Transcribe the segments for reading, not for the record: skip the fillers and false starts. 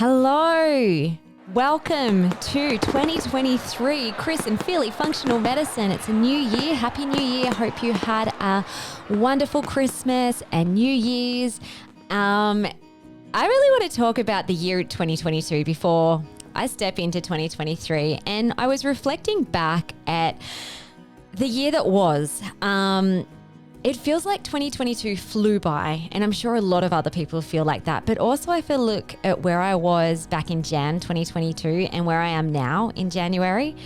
Hello. Welcome to 2023 Chris and Philly Functional Medicine. It's a new year. Happy New Year. Hope you had a wonderful Christmas and New Year's. I really want to talk about the year 2022 before I step into 2023. And I was reflecting back at the year that was. It feels like 2022 flew by, and I'm sure a lot of other people feel like that. But also I feel look at where I was back in Jan 2022 and where I am now in January.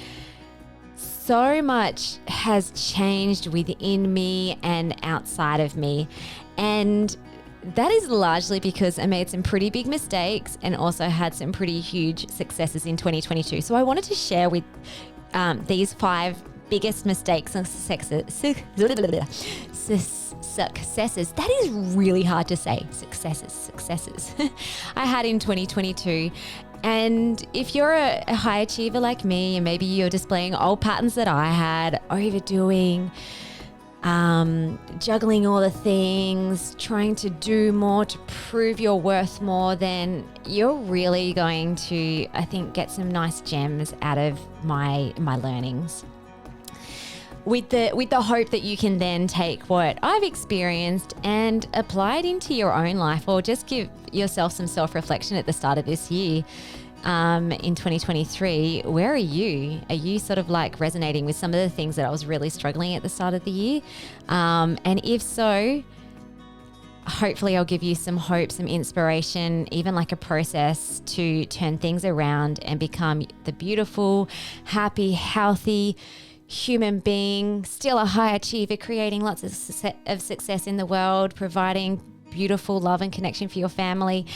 So much has changed within me and outside of me. And that is largely because I made some pretty big mistakes and also had some pretty huge successes in 2022. So I wanted to share with these 5 biggest mistakes and successes. That is really hard to say. Successes I had in 2022. And if you're a high achiever like me, and maybe you're displaying old patterns that I had, overdoing, juggling all the things, trying to do more to prove you're worth more, then you're really going to, I think, get some nice gems out of my learnings. With the hope that you can then take what I've experienced and apply it into your own life, or just give yourself some self-reflection at the start of this year. In 2023, where are you? Are you sort of like resonating with some of the things that I was really struggling at the start of the year? And if so, hopefully I'll give you some hope, some inspiration, even like a process to turn things around and become the beautiful, happy, healthy human being, still a high achiever, creating lots of success in the world, providing beautiful love and connection for your family.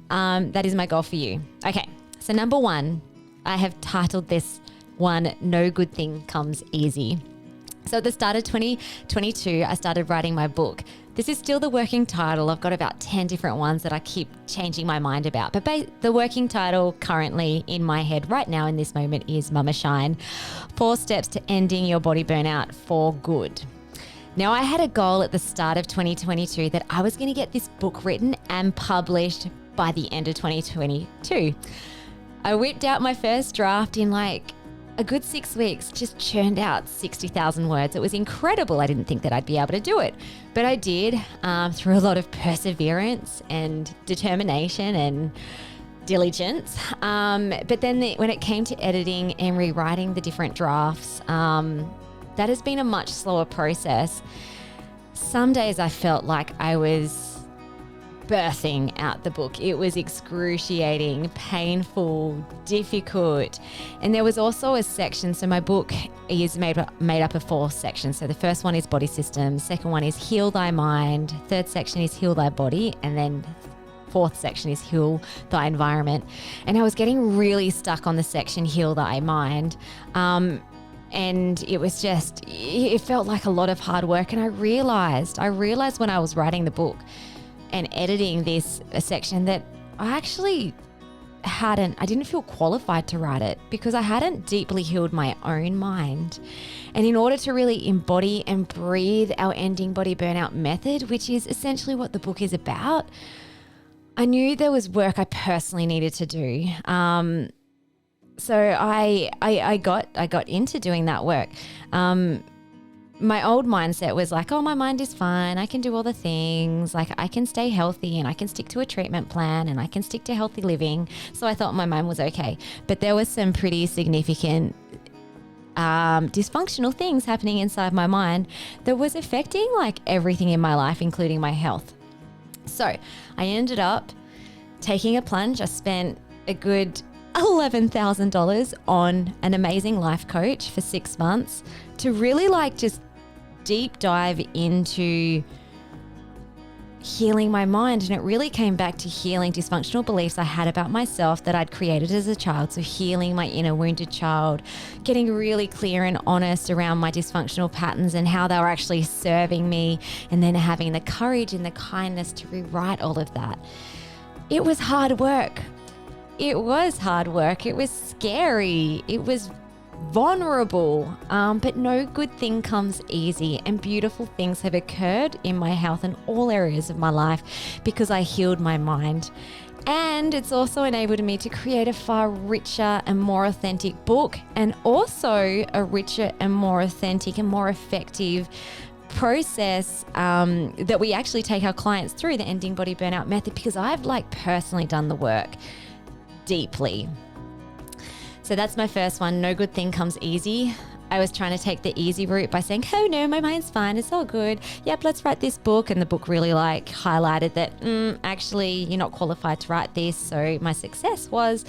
That is my goal for you. Okay, so number 1, I have titled this one, No Good Thing Comes Easy. So at the start of 2022, I started writing my book. This is still the working title. I've got about 10 different ones that I keep changing my mind about. But the working title currently in my head right now in this moment is Mama Shine, 4 Steps to Ending Your Body Burnout for Good. Now, I had a goal at the start of 2022 that I was going to get this book written and published by the end of 2022. I whipped out my first draft in like a good 6 weeks, just churned out 60,000 words. It was incredible. I didn't think that I'd be able to do it, but I did, through a lot of perseverance and determination and diligence. But then when it came to editing and rewriting the different drafts, that has been a much slower process. Some days I felt like I was birthing out the book. It was excruciating, painful, difficult. And there was also a section, so my book is made up of 4 sections. So the first one is body systems, second one is heal thy mind, third section is heal thy body, and then 4th section is heal thy environment. And I was getting really stuck on the section heal thy mind. And it was just, it felt like a lot of hard work. And I realized when I was writing the book and editing this section that I didn't feel qualified to write it because I hadn't deeply healed my own mind. And in order to really embody and breathe our ending body burnout method, which is essentially what the book is about, I knew there was work I personally needed to do. So I got into doing that work. My old mindset was like, oh, my mind is fine. I can do all the things. Like I can stay healthy and I can stick to a treatment plan and I can stick to healthy living. So I thought my mind was okay. But there was some pretty significant dysfunctional things happening inside my mind that was affecting like everything in my life, including my health. So I ended up taking a plunge. I spent a good $11,000 on an amazing life coach for 6 months to really like just deep dive into healing my mind. And it really came back to healing dysfunctional beliefs I had about myself that I'd created as a child. So healing my inner wounded child, getting really clear and honest around my dysfunctional patterns and how they were actually serving me, and then having the courage and the kindness to rewrite all of that. It was hard work. It was scary. It was vulnerable, but no good thing comes easy, and beautiful things have occurred in my health in all areas of my life because I healed my mind. And it's also enabled me to create a far richer and more authentic book, and also a richer and more authentic and more effective process that we actually take our clients through, the Ending Body Burnout Method, because I've personally done the work deeply. So that's my first one. No good thing comes easy. I was trying to take the easy route by saying, oh no, my mind's fine, it's all good. Yep, let's write this book. And the book really highlighted that, actually, you're not qualified to write this. So my success was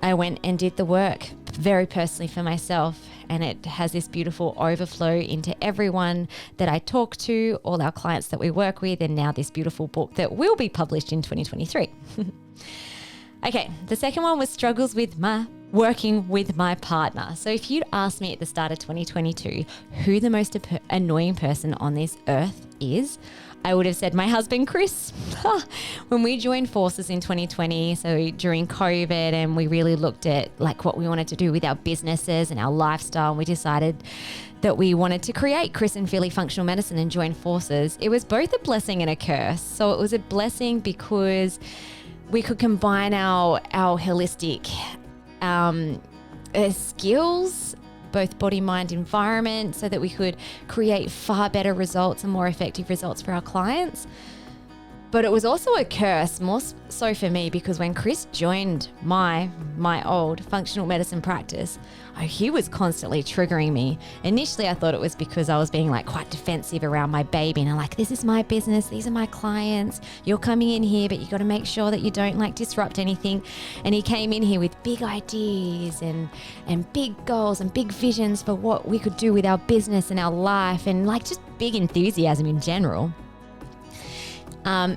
I went and did the work very personally for myself. And it has this beautiful overflow into everyone that I talk to, all our clients that we work with, and now this beautiful book that will be published in 2023. Okay, the second one was struggles with working with my partner. So if you'd asked me at the start of 2022 who the most annoying person on this earth is, I would have said my husband, Chris. When we joined forces in 2020, so during COVID, and we really looked at what we wanted to do with our businesses and our lifestyle, and we decided that we wanted to create Chris and Philly Functional Medicine and join forces. It was both a blessing and a curse. So it was a blessing because we could combine our holistic skills, both body, mind, environment, so that we could create far better results and more effective results for our clients. But it was also a curse, more so for me, because when Chris joined my old functional medicine practice, he was constantly triggering me. Initially, I thought it was because I was being quite defensive around my baby, and I'm this is my business, these are my clients, you're coming in here, but you got to make sure that you don't disrupt anything. And he came in here with big ideas and big goals and big visions for what we could do with our business and our life, and just big enthusiasm in general.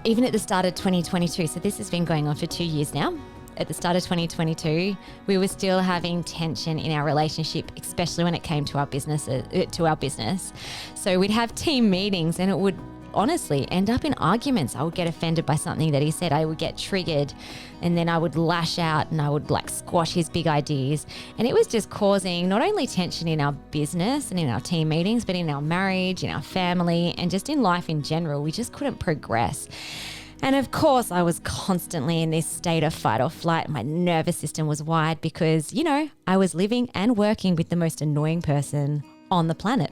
Even at the start of 2022, so this has been going on for 2 years now. At the start of 2022, we were still having tension in our relationship, especially when it came to our business. So we'd have team meetings, and it would honestly end up in arguments. I would get offended by something that he said. I would get triggered, and then I would lash out and I would squash his big ideas. And it was just causing not only tension in our business and in our team meetings, but in our marriage, in our family, and just in life in general. We just couldn't progress. And of course, I was constantly in this state of fight or flight. My nervous system was wired because, I was living and working with the most annoying person on the planet.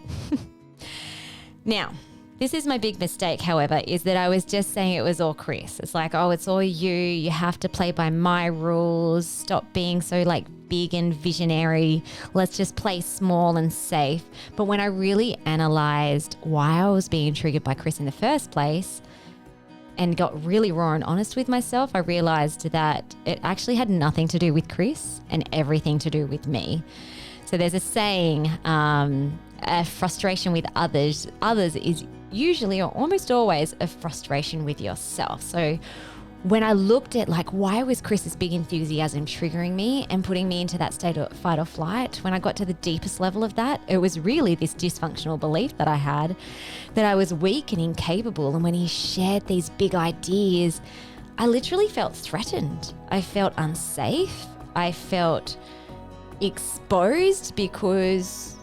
Now, this is my big mistake, however, is that I was just saying it was all Chris. It's it's all you. You have to play by my rules. Stop being so big and visionary. Let's just play small and safe. But when I really analyzed why I was being triggered by Chris in the first place and got really raw and honest with myself, I realized that it actually had nothing to do with Chris and everything to do with me. So there's a saying, a frustration with others is usually or almost always a frustration with yourself. So when I looked at why was Chris's big enthusiasm triggering me and putting me into that state of fight or flight, when I got to the deepest level of that, it was really this dysfunctional belief that I had that I was weak and incapable. And when he shared these big ideas, I literally felt threatened. I felt unsafe. I felt exposed because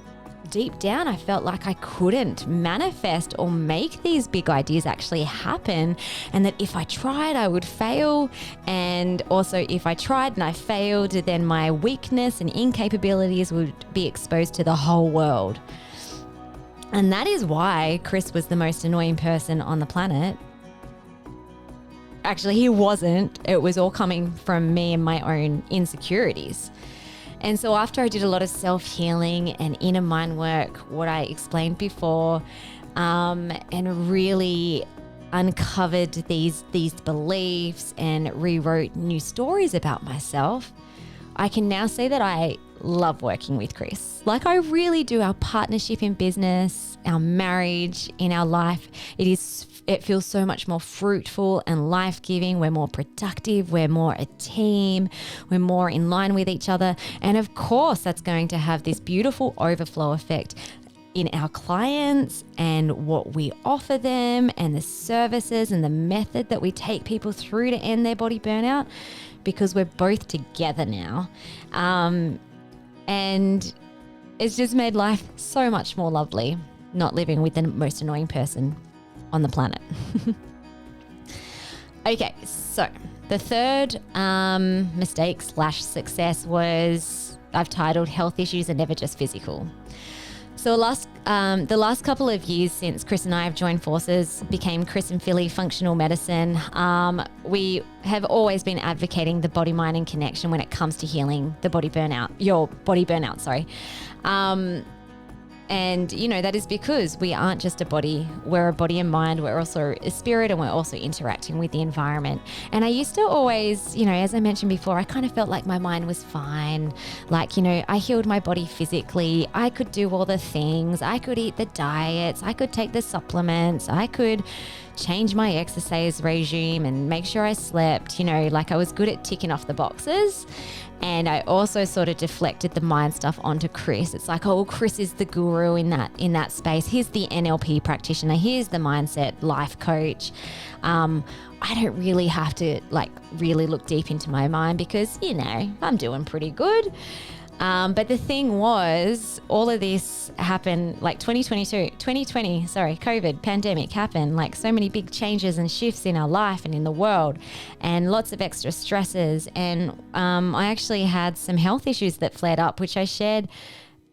deep down, I felt like I couldn't manifest or make these big ideas actually happen, and that if I tried, I would fail. And also, if I tried and I failed, then my weakness and incapabilities would be exposed to the whole world. And that is why Chris was the most annoying person on the planet. Actually, he wasn't. It was all coming from me and my own insecurities. And so after I did a lot of self-healing and inner mind work, what I explained before, and really uncovered these beliefs and rewrote new stories about myself, I can now say that I love working with Chris. I really do. Our partnership in business, our marriage, in our life, it feels so much more fruitful and life-giving. We're more productive. We're more a team. We're more in line with each other. And of course, that's going to have this beautiful overflow effect in our clients and what we offer them and the services and the method that we take people through to end their body burnout, because we're both together now. And it's just made life so much more lovely, not living with the most annoying person on the planet. Okay, so The third mistake / success was I've titled Health Issues Are Never Just Physical. So the last couple of years since Chris and I have joined forces, became Chris and Philly Functional Medicine, we have always been advocating the body, mind and connection when it comes to healing your body burnout, sorry. And, that is because we aren't just a body. We're a body and mind. We're also a spirit, and we're also interacting with the environment. And I used to always, as I mentioned before, I kind of felt like my mind was fine. Like, I healed my body physically. I could do all the things. I could eat the diets. I could take the supplements. I could change my exercise regime and make sure I slept. Like I was good at ticking off the boxes. And I also sort of deflected the mind stuff onto Chris. It's like, oh, well, Chris is the guru in that space. Here's the NLP practitioner. Here's the mindset life coach. I don't really have to really look deep into my mind because, I'm doing pretty good. But the thing was, all of this happened COVID pandemic happened, like so many big changes and shifts in our life and in the world, and lots of extra stresses. And I actually had some health issues that flared up, which I shared,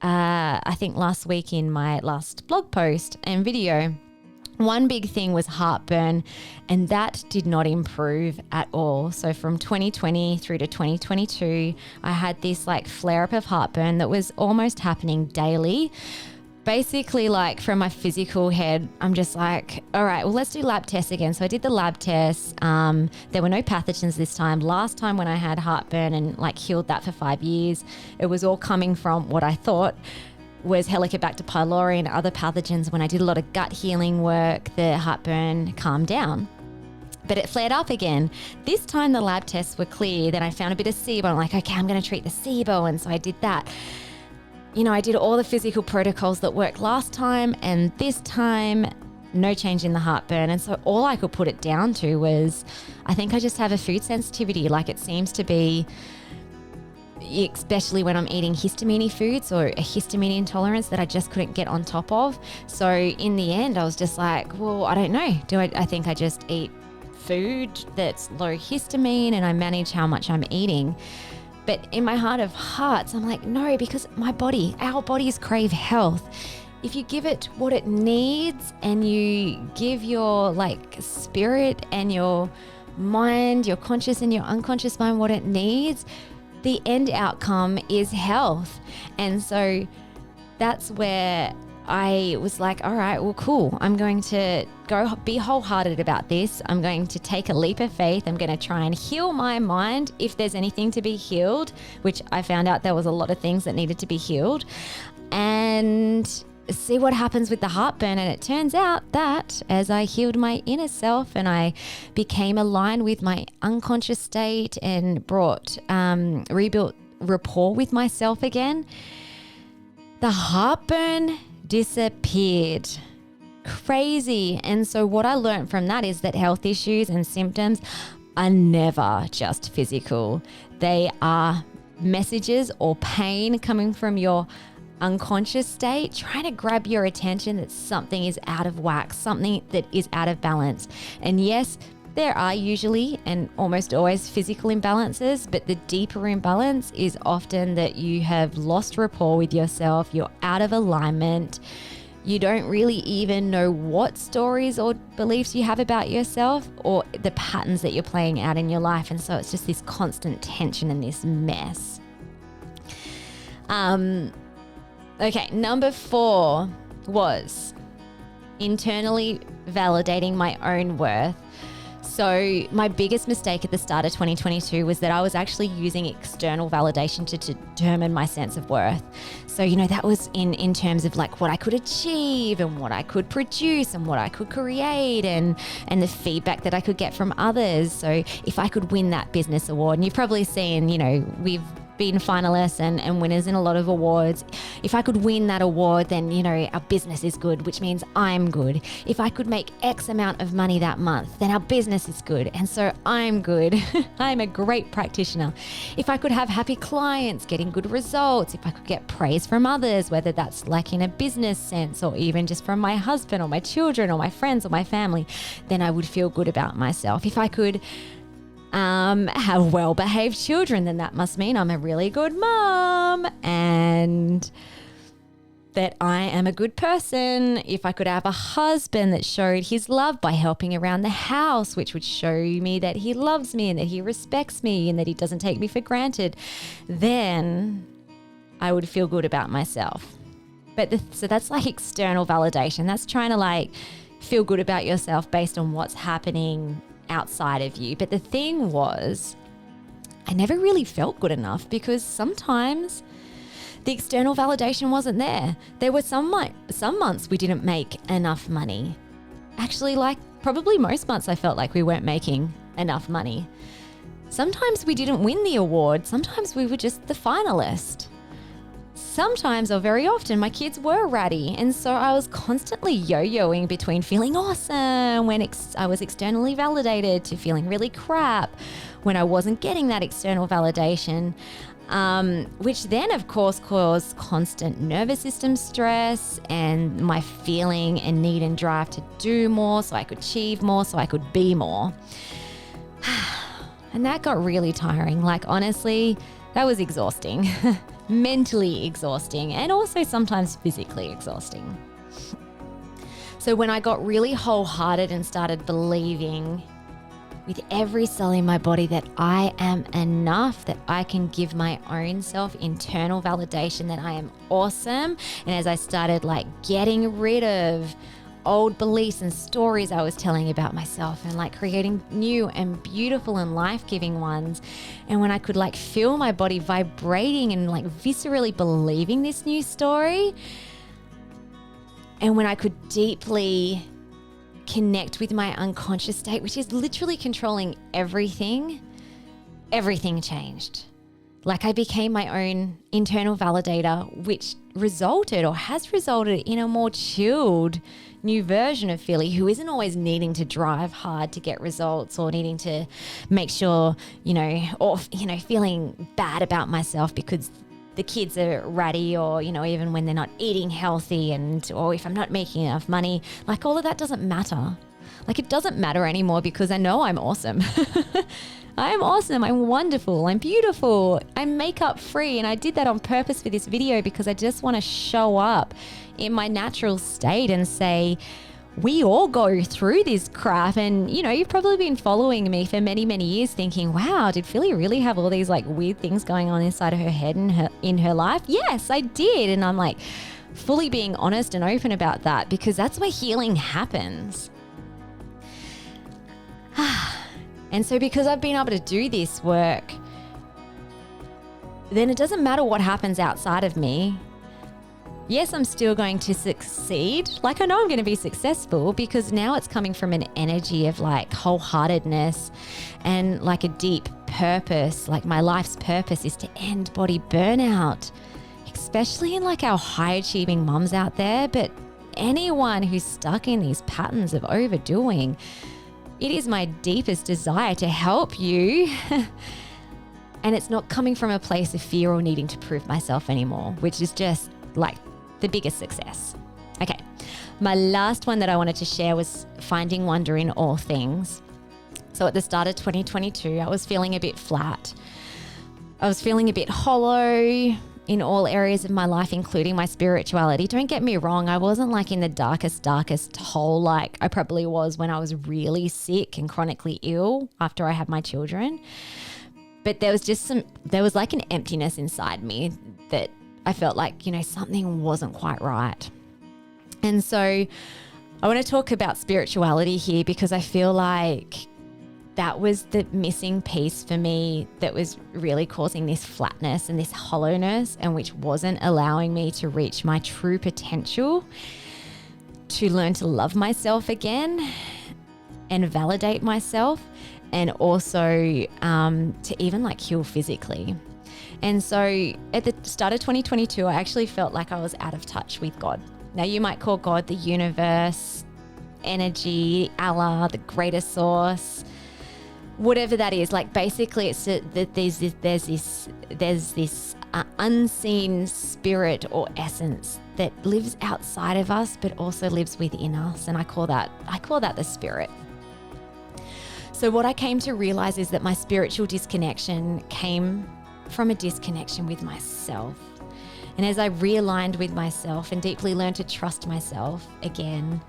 I think last week in my last blog post and video. One big thing was heartburn, and that did not improve at all. So from 2020 through to 2022, I had this flare up of heartburn that was almost happening daily. Basically, from my physical head, I'm just like, all right, well, let's do lab tests again. So I did the lab tests. There were no pathogens this time. Last time when I had heartburn and healed that for 5 years, it was all coming from what I thought was Helicobacter pylori and other pathogens. When I did a lot of gut healing work, the heartburn calmed down. But it flared up again. This time the lab tests were clear. Then I found a bit of SIBO. I'm like, okay, I'm going to treat the SIBO. And so I did that. I did all the physical protocols that worked last time, and this time, no change in the heartburn. And so all I could put it down to was, I think I just have a food sensitivity. It seems to be, especially when I'm eating histamine foods or a histamine intolerance that I just couldn't get on top of. So in the end, I was just like, well, I don't know. I think I just eat food that's low histamine and I manage how much I'm eating. But in my heart of hearts, I'm like, no, because our bodies crave health. If you give it what it needs and you give your spirit and your mind, your conscious and your unconscious mind what it needs, the end outcome is health. And so that's where I was like, all right, well, cool. I'm going to go be wholehearted about this. I'm going to take a leap of faith. I'm going to try and heal my mind if there's anything to be healed, which I found out there was a lot of things that needed to be healed, and see what happens with the heartburn. And it turns out that as I healed my inner self and I became aligned with my unconscious state and rebuilt rapport with myself again, the heartburn disappeared. Crazy. And so what I learned from that is that health issues and symptoms are never just physical. They are messages or pain coming from your unconscious state, trying to grab your attention that something is out of whack, something that is out of balance. And yes, there are usually and almost always physical imbalances, but the deeper imbalance is often that you have lost rapport with yourself, you're out of alignment, you don't really even know what stories or beliefs you have about yourself or the patterns that you're playing out in your life. And so it's just this constant tension and this mess. Okay, number 4 was internally validating my own worth. So my biggest mistake at the start of 2022 was that I was actually using external validation to determine my sense of worth. So, that was in terms of what I could achieve and what I could produce and what I could create and the feedback that I could get from others. So if I could win that business award, and you've probably seen, we've been finalists and winners in a lot of awards. If I could win that award, then, our business is good, which means I'm good. If I could make X amount of money that month, then our business is good. And so I'm good. I'm a great practitioner. If I could have happy clients getting good results, if I could get praise from others, whether that's in a business sense or even just from my husband or my children or my friends or my family, then I would feel good about myself. If I could have well-behaved children, then that must mean I'm a really good mom, and that I am a good person. If I could have a husband that showed his love by helping around the house, which would show me that he loves me and that he respects me and that he doesn't take me for granted, then I would feel good about myself. So that's like external validation. That's trying to like feel good about yourself based on what's happening outside of you. But the thing was, I never really felt good enough because sometimes the external validation wasn't there. There were some months we didn't make enough money. Actually, like probably most months I felt like we weren't making enough money. Sometimes we didn't win the award. Sometimes we were just the finalist. Sometimes, or very often, my kids were ratty. And so I was constantly yo-yoing between feeling awesome when I was externally validated to feeling really crap when I wasn't getting that external validation. Which then, of course, caused constant nervous system stress and my feeling and need and drive to do more so I could achieve more, so I could be more. And that got really tiring. Like, honestly, that was exhausting, mentally exhausting, and also sometimes physically exhausting. So when I got really wholehearted and started believing with every cell in my body that I am enough, that I can give my own self internal validation that I am awesome. And as I started like getting rid of old beliefs and stories I was telling about myself and like creating new and beautiful and life-giving ones. And when I could like feel my body vibrating and like viscerally believing this new story, and when I could deeply connect with my unconscious state, which is literally controlling everything changed. Like I became my own internal validator, which resulted or has resulted in a more chilled new version of Philly, who isn't always needing to drive hard to get results or needing to make sure, or feeling bad about myself because the kids are ratty, or, even when they're not eating healthy, or if I'm not making enough money, like all of that doesn't matter. Like it doesn't matter anymore because I know I'm awesome. I'm awesome. I'm wonderful. I'm beautiful. I'm makeup free. And I did that on purpose for this video because I just want to show up in my natural state and say, we all go through this crap. And, you've probably been following me for many, many years thinking, wow, did Philly really have all these like weird things going on inside of her head and in her life? Yes, I did. And I'm like fully being honest and open about that because that's where healing happens. And so because I've been able to do this work, then it doesn't matter what happens outside of me. Yes, I'm still going to succeed. Like I know I'm going to be successful because now it's coming from an energy of like wholeheartedness and like a deep purpose. Like my life's purpose is to end body burnout, especially in like our high achieving moms out there, but anyone who's stuck in these patterns of overdoing. It is my deepest desire to help you. And it's not coming from a place of fear or needing to prove myself anymore, which is just like the biggest success. Okay. My last one that I wanted to share was finding wonder in all things. So at the start of 2022, I was feeling a bit flat. I was feeling a bit hollow in all areas of my life, including my spirituality. Don't get me wrong. I wasn't like in the darkest hole like I probably was when I was really sick and chronically ill after I had my children. But there was like an emptiness inside me that I felt like, something wasn't quite right. And so I want to talk about spirituality here because I feel like that was the missing piece for me that was really causing this flatness and this hollowness, and which wasn't allowing me to reach my true potential, to learn to love myself again and validate myself, and also to even like heal physically. And so at the start of 2022, I actually felt like I was out of touch with God. Now you might call God the universe, energy, Allah, the greater source, whatever that is. Like basically it's that there's this unseen spirit or essence that lives outside of us but also lives within us, and I call that the spirit. So what I came to realize is that my spiritual disconnection came from a disconnection with myself. And as I realigned with myself and deeply learned to trust myself again,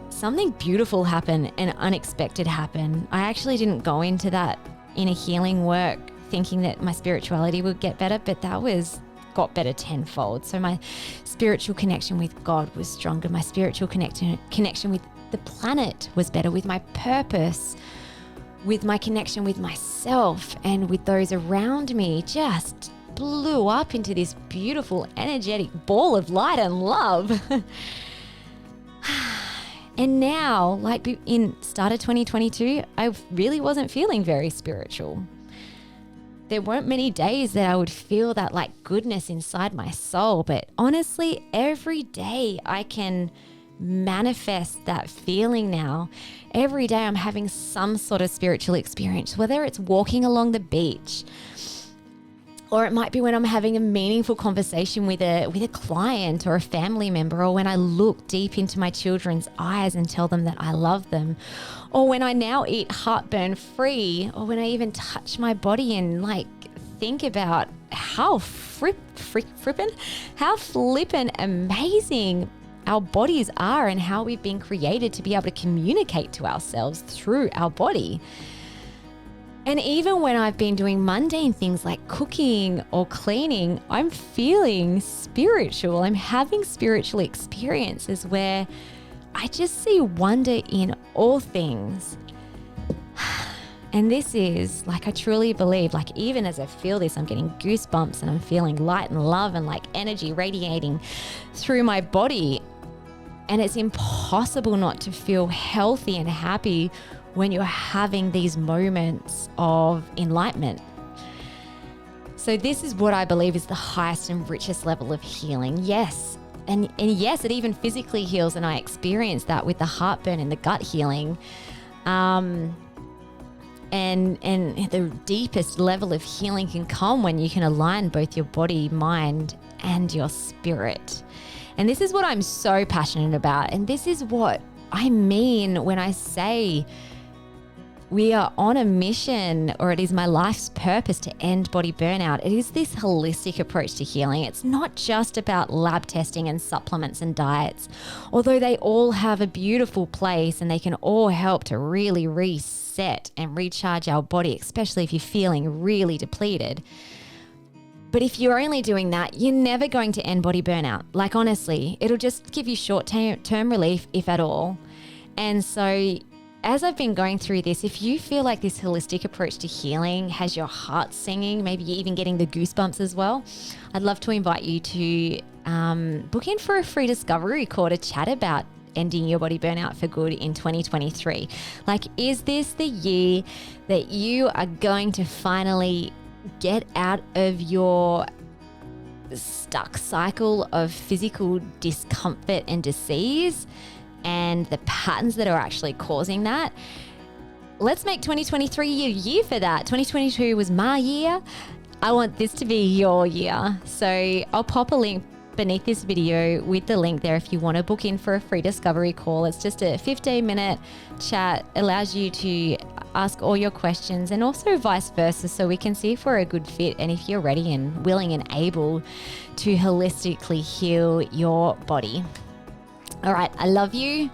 something beautiful happened and unexpected happened. I actually didn't go into that inner healing work thinking that my spirituality would get better, but got better tenfold. So my spiritual connection with God was stronger. My spiritual connection with the planet was better, with my purpose, with my connection with myself and with those around me just blew up into this beautiful, energetic ball of light and love. And now, like in start of 2022, I really wasn't feeling very spiritual. There weren't many days that I would feel that like goodness inside my soul, but honestly, every day I can manifest that feeling now. Every day I'm having some sort of spiritual experience, whether it's walking along the beach, or it might be when I'm having a meaningful conversation with a client or a family member, or when I look deep into my children's eyes and tell them that I love them, or when I now eat heartburn free, or when I even touch my body and like think about how flippin' amazing our bodies are and how we've been created to be able to communicate to ourselves through our body. And even when I've been doing mundane things like cooking or cleaning, I'm feeling spiritual. I'm having spiritual experiences where I just see wonder in all things. And this is like, I truly believe, like even as I feel this, I'm getting goosebumps and I'm feeling light and love and like energy radiating through my body. And it's impossible not to feel healthy and happy when you're having these moments of enlightenment. So this is what I believe is the highest and richest level of healing. Yes. And yes, it even physically heals. And I experienced that with the heartburn and the gut healing. And the deepest level of healing can come when you can align both your body, mind, and your spirit. And this is what I'm so passionate about. And this is what I mean when I say we are on a mission, or it is my life's purpose to end body burnout. It is this holistic approach to healing. It's not just about lab testing and supplements and diets, although they all have a beautiful place and they can all help to really reset and recharge our body, especially if you're feeling really depleted. But if you're only doing that, you're never going to end body burnout. Like honestly, it'll just give you short-term relief, if at all. And so as I've been going through this, if you feel like this holistic approach to healing has your heart singing, maybe you're even getting the goosebumps as well, I'd love to invite you to book in for a free discovery call to chat about ending your body burnout for good in 2023. Like, is this the year that you are going to finally get out of your stuck cycle of physical discomfort and disease and the patterns that are actually causing that? Let's make 2023 your year for that. 2022 was my year. I want this to be your year. So I'll pop a link beneath this video with the link there if you want to book in for a free discovery call. It's just a 15-minute chat, allows you to ask all your questions and also vice versa, so we can see if we're a good fit and if you're ready and willing and able to holistically heal your body. All right, I love you.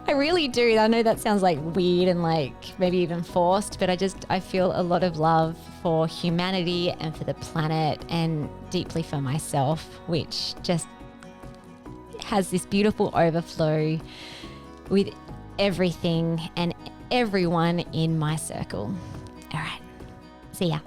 I really do. I know that sounds like weird and like maybe even forced, but I feel a lot of love for humanity and for the planet and deeply for myself, which just has this beautiful overflow with everything and everyone in my circle. All right, see ya.